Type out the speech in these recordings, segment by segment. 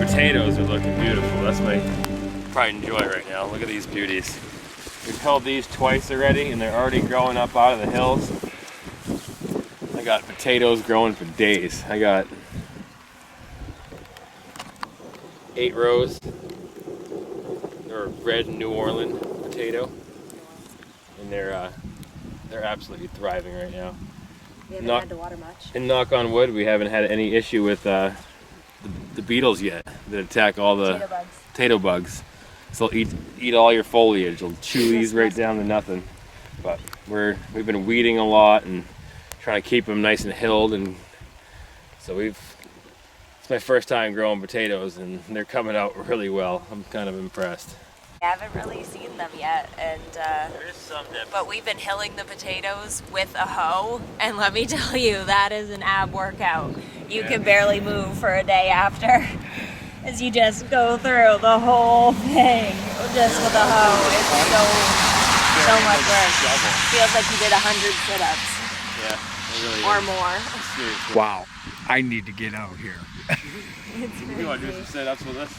potatoes are looking beautiful. That's my pride and joy right now. Look at these beauties. We've held these twice already and they're already growing up out of the hills. I got potatoes growing for days. I got 8 rows. They're a red New Orleans potato. And they're absolutely thriving right now. We haven't had to water much. And knock on wood, we haven't had any issue with the beetles yet that attack all the potato bugs. So they'll eat all your foliage. They'll chew these right down to nothing. But we've been weeding a lot and trying to keep them nice and hilled, and so it's my first time growing potatoes and they're coming out really well. I'm kind of impressed. I haven't really seen them yet, and There's some dips. but we've been hilling the potatoes with a hoe, and let me tell you, that is an ab workout. You can barely move for a day after, as you just go through the whole thing just with a hoe. It's so much work. Feels like you did 100 sit-ups. Yeah, it really or is. more. Seriously. Wow, I need to get out here. You want to do some sit-ups with us?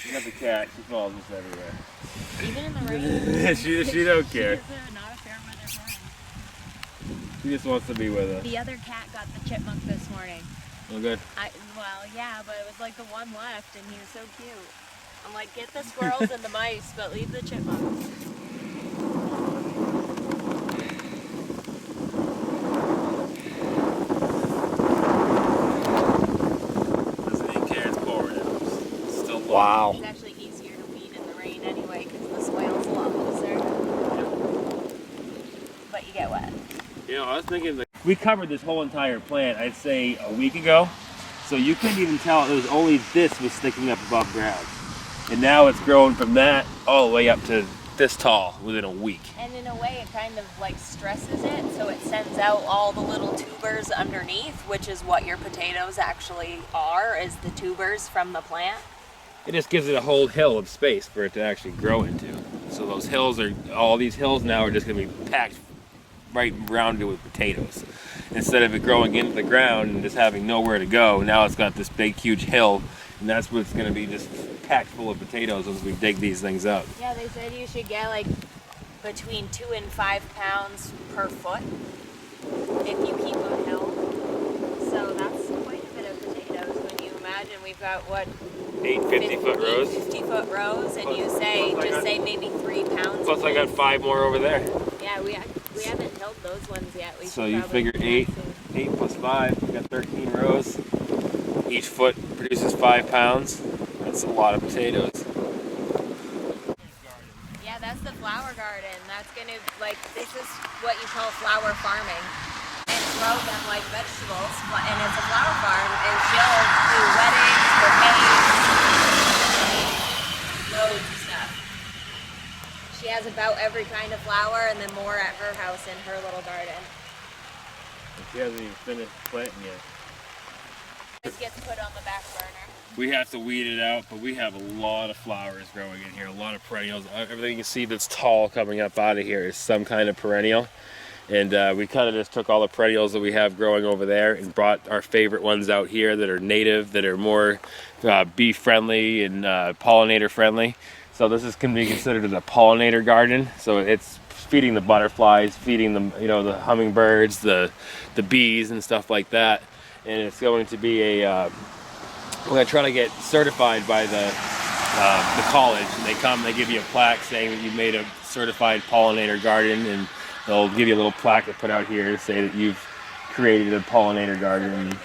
You got the cat. She follows us everywhere. Even in the rain. she don't care. She's not a fair weather friend. She just wants to be with us. The other cat got the chipmunk this morning. Oh, good. Well, yeah, but it was like the one left, and he was so cute. I'm like, get the squirrels and the mice, but leave the chipmunks. Doesn't even care. It's pouring. It's still pouring. Wow. It's actually easier to weed in the rain anyway, because the soil's a lot looser. But you get wet. You know, I was thinking that we covered this whole entire plant, I'd say a week ago. So you couldn't even tell it was only this was sticking up above ground. And now it's grown from that all the way up to this tall within a week. And in a way, it kind of like stresses it, so it sends out all the little tubers underneath, which is what your potatoes actually are, is the tubers from the plant. It just gives it a whole hill of space for it to actually grow into. So those hills all these hills now are just gonna be packed right around it with potatoes. Instead of it growing into the ground and just having nowhere to go, now it's got this big huge hill, and that's what's gonna be just packed full of potatoes as we dig these things up. Yeah, they said you should get like between 2 and 5 pounds per foot if you keep them held. So that's quite a bit of potatoes when you imagine we've got what? 8 50-foot rows. 50-foot rows, and you say, just say maybe 3 pounds. Plus I got 5 more over there. Yeah, we haven't held those ones yet. We So should you probably figure do that 8 soon. plus 5, we got 13 rows. Each foot produces 5 pounds. That's a lot of potatoes. Yeah, that's the flower garden. That's gonna, like, this is what you call flower farming. And grow them like vegetables, and it's a flower farm, and she'll do weddings, bouquets, loads of stuff. She has about every kind of flower, and then more at her house in her little garden. She hasn't even finished planting yet. This gets put on the back burner. We have to weed it out, but we have a lot of flowers growing in here, a lot of perennials. Everything you see that's tall coming up out of here is some kind of perennial. And we kind of just took all the perennials that we have growing over there and brought our favorite ones out here that are native, that are more bee friendly and pollinator friendly. So this can be considered a pollinator garden. So it's feeding the butterflies, feeding them, the hummingbirds, the bees and stuff like that. And it's going to be we're going to try to get certified by the college. And they come, they give you a plaque saying that you made a certified pollinator garden, and they'll give you a little plaque to put out here to say that you've created a pollinator garden.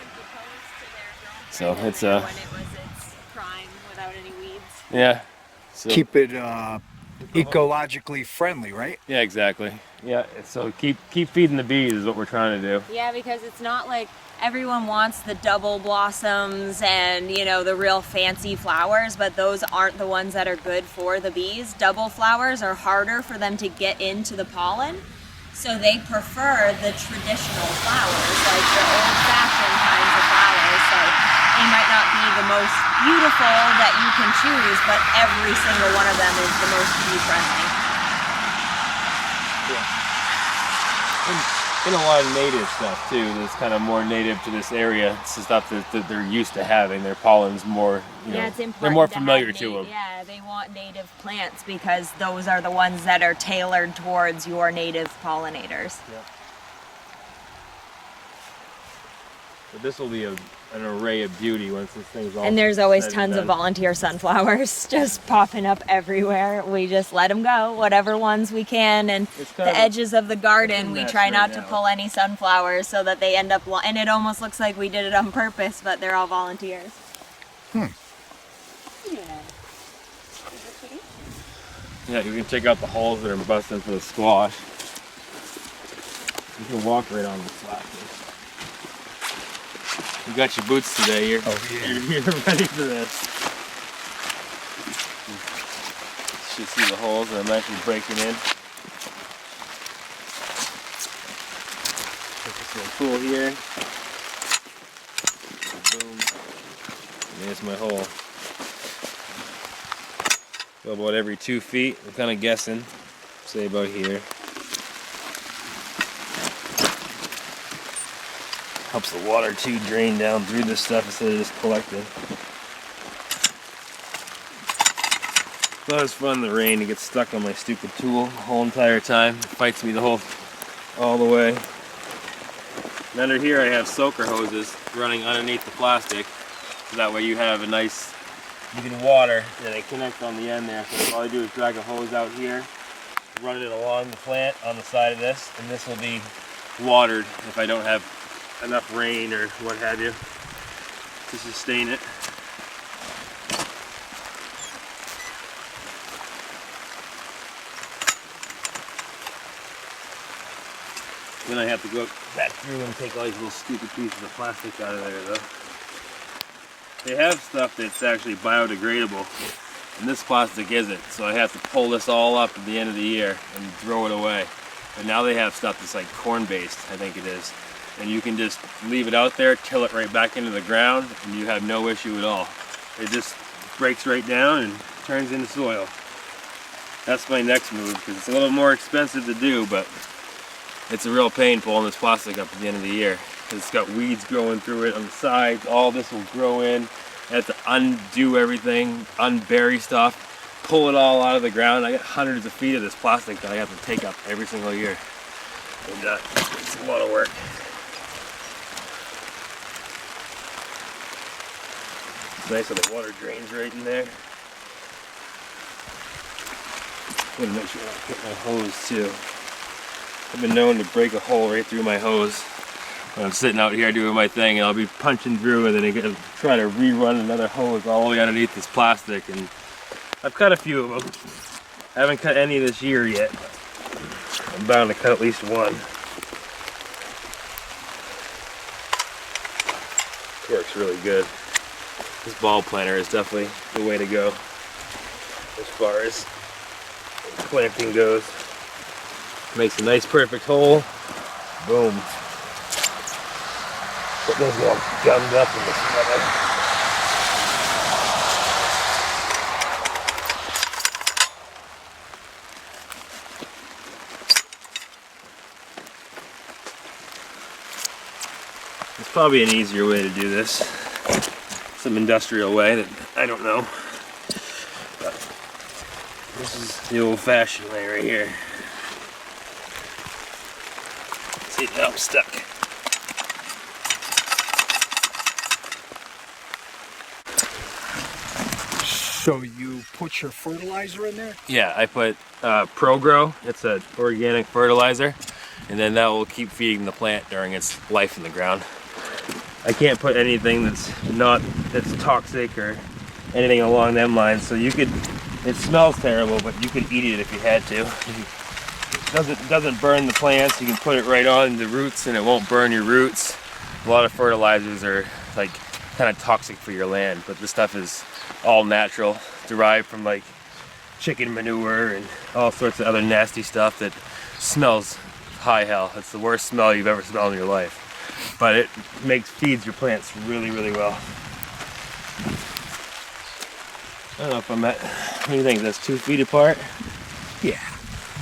So it's when it was its prime without any weeds. yeah. So, Keep it ecologically friendly, right? yeah, exactly. Yeah. So keep feeding the bees is what we're trying to do. Yeah, because it's not like everyone wants the double blossoms and, the real fancy flowers, but those aren't the ones that are good for the bees. Double flowers are harder for them to get into the pollen, so they prefer the traditional flowers, like the old-fashioned kinds of flowers. So they might not be the most beautiful that you can choose, but every single one of them is the most bee-friendly. And a lot of native stuff too. That's kind of more native to this area. It's the stuff that they're used to having. Their pollen's more, Yeah, it's important. they're more to familiar have to them. Yeah, they want native plants because those are the ones that are tailored towards your native pollinators. Yeah. But this will be an array of beauty once this thing's all. And there's always said and tons of done. volunteer sunflowers just popping up everywhere. We just let them go, whatever ones we can. And It's the kind of edges of the it's garden, a we mess try right not now. to pull any sunflowers so that they end up, and it almost looks like we did it on purpose, but they're all volunteers. Hmm. Yeah, you can check out the holes that are busting for the squash. You can walk right on the plastic. You got your boots today. You're ready for this. You should see the holes that I'm actually breaking in. Put this little tool here. Boom. And there's my hole. Go about every 2 feet. I'm kind of guessing. Say about here. Helps the water too drain down through this stuff instead of just collecting. But it's fun in the rain to get stuck on my stupid tool the whole entire time. It fights me all the way. And under here I have soaker hoses running underneath the plastic. So that way you have a nice, you can water and they connect on the end there. So all I do is drag a hose out here, run it along the plant on the side of this, and this will be watered if I don't have enough rain or what have you to sustain it. Then I have to go back through and take all these little stupid pieces of plastic out of there though. They have stuff that's actually biodegradable and this plastic isn't, so I have to pull this all up at the end of the year and throw it away. But now they have stuff that's like corn based, I think it is. And you can just leave it out there, till it right back into the ground, and you have no issue at all. It just breaks right down and turns into soil. That's my next move, because it's a little more expensive to do, but it's a real pain pulling this plastic up at the end of the year. Because it's got weeds growing through it on the sides, all this will grow in. I have to undo everything, unbury stuff, pull it all out of the ground. I got hundreds of feet of this plastic that I have to take up every single year. And it's a lot of work. It's nice how the water drains right in there. I'm gonna make sure I get my hose too. I've been known to break a hole right through my hose when I'm sitting out here doing my thing, and I'll be punching through and then I gotta try to rerun another hose all the way underneath this plastic. And I've cut a few of them. I haven't cut any this year yet. I'm bound to cut at least one. Works really good. This ball planter is definitely the way to go as far as planting goes. Makes a nice perfect hole. Boom. Put those all gummed up in this weather. There's probably an easier way to do this. Some industrial way that I don't know. But this is the old-fashioned way right here. See, now I'm stuck. So you put your fertilizer in there? Yeah, I put ProGrow. It's an organic fertilizer, and then that will keep feeding the plant during its life in the ground. I can't put anything that's toxic or anything along them lines. So you could, it smells terrible, but you could eat it if you had to. It doesn't burn the plants. You can put it right on the roots and it won't burn your roots. A lot of fertilizers are like kind of toxic for your land, but this stuff is all natural, derived from like chicken manure and all sorts of other nasty stuff that smells high hell. It's the worst smell you've ever smelled in your life. But it feeds your plants really, really well. I don't know if I'm at, what do you think, that's 2 feet apart? Yeah.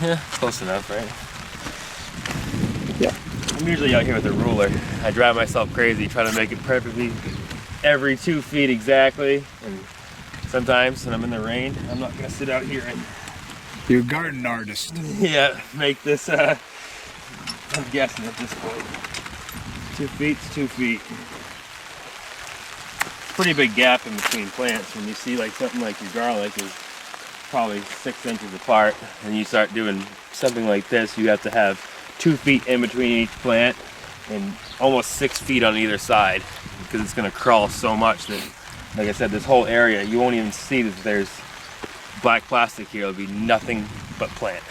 Yeah, close enough, right? Yeah. I'm usually out here with a ruler. I drive myself crazy trying to make it perfectly every 2 feet exactly. And sometimes when I'm in the rain, I'm not gonna sit out here and You're a garden artist. yeah, make this, I'm guessing at this point. 2 feet's 2 feet. Pretty big gap in between plants. When you see like something like your garlic is probably 6 inches apart, and you start doing something like this, you have to have 2 feet in between each plant and almost 6 feet on either side, because it's going to crawl so much that, like I said, this whole area, you won't even see that there's black plastic here. It'll be nothing but plant.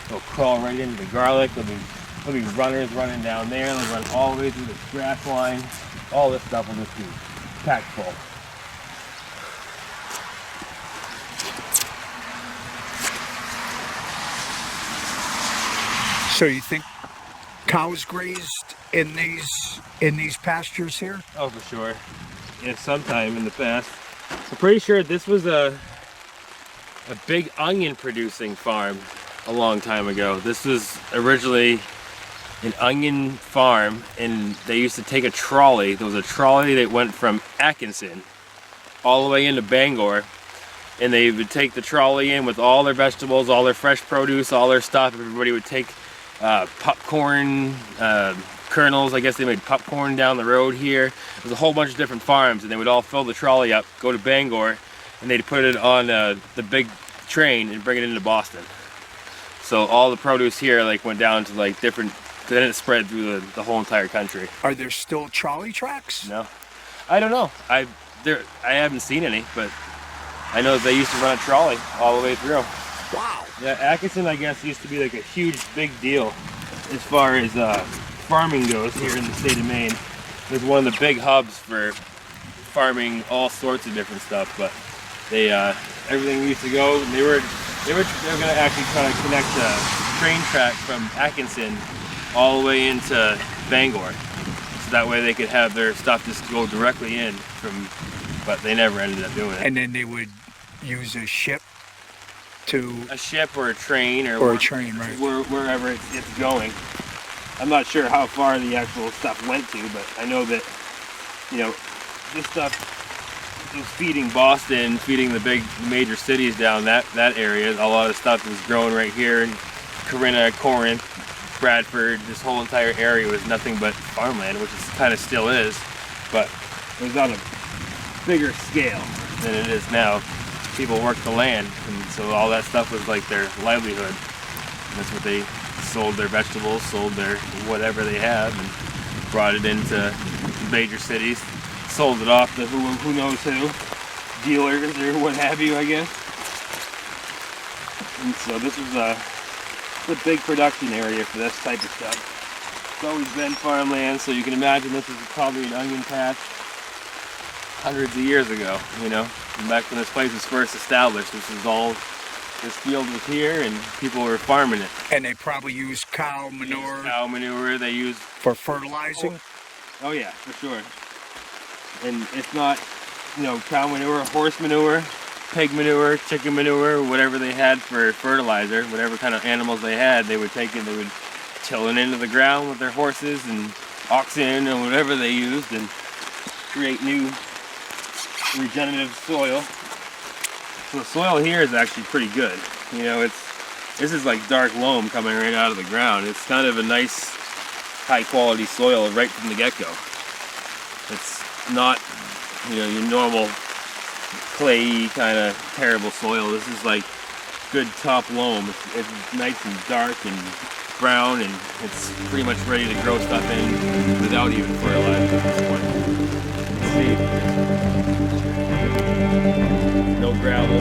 It'll crawl right into the garlic. There'll be runners running down there. They'll run all the way through the grass line. All this stuff will just be packed full. So you think cows grazed in these pastures here? Oh, for sure. Yeah, sometime in the past. I'm pretty sure this was a big onion producing farm a long time ago. This was originally an onion farm, and they used to take a trolley. There was a trolley that went from Atkinson all the way into Bangor, and they would take the trolley in with all their vegetables, all their fresh produce, all their stuff. Everybody would take popcorn kernels. I guess they made popcorn down the road here. There's a whole bunch of different farms, and they would all fill the trolley up, go to Bangor, and they'd put it on the big train and bring it into Boston. So all the produce here like went down to like different, then it spread through the whole entire country. Are there still trolley tracks? No, I don't know. I haven't seen any, but I know they used to run a trolley all the way through. Wow. Yeah, Atkinson, I guess, used to be like a huge, big deal as far as farming goes here in the state of Maine. It was one of the big hubs for farming all sorts of different stuff, but they everything used to go. They were going to actually try to connect a train track from Atkinson all the way into Bangor, so that way they could have their stuff just go directly in from. But they never ended up doing it. And then they would use a ship to... A ship or a train or a train, right. Wherever it's going. I'm not sure how far the actual stuff went to, but I know that, you know, this stuff was feeding Boston, feeding the major cities down that area. A lot of stuff was growing right here in Corinna, Corinth, Bradford. This whole entire area was nothing but farmland, which it kind of still is, but it was on a bigger scale than it is now. People worked the land, and so all that stuff was like their livelihood. And that's what they sold, their vegetables, sold their whatever they have, and brought it into major cities, sold it off to who knows who, dealers or what have you, I guess. And so this was a big production area for this type of stuff. It's always been farmland, so you can imagine this is probably an onion patch hundreds of years ago, you know, and back when this place was first established. This field was here, and people were farming it. And they probably use cow manure. Cow manure they used for fertilizing. Oh yeah, for sure. And if not, you know, cow manure, horse manure, pig manure, chicken manure, whatever they had for fertilizer, whatever kind of animals they had, they would take it, they would till it into the ground with their horses and oxen and whatever they used, and create new regenerative soil. So the soil here is actually pretty good. You know, this is like dark loam coming right out of the ground. It's kind of a nice, high quality soil right from the get-go. It's not, you know, your normal clayey kind of terrible soil. This is like good top loam. It's nice and dark and brown, and it's pretty much ready to grow stuff in without even fertilizer at this point. See, no gravel.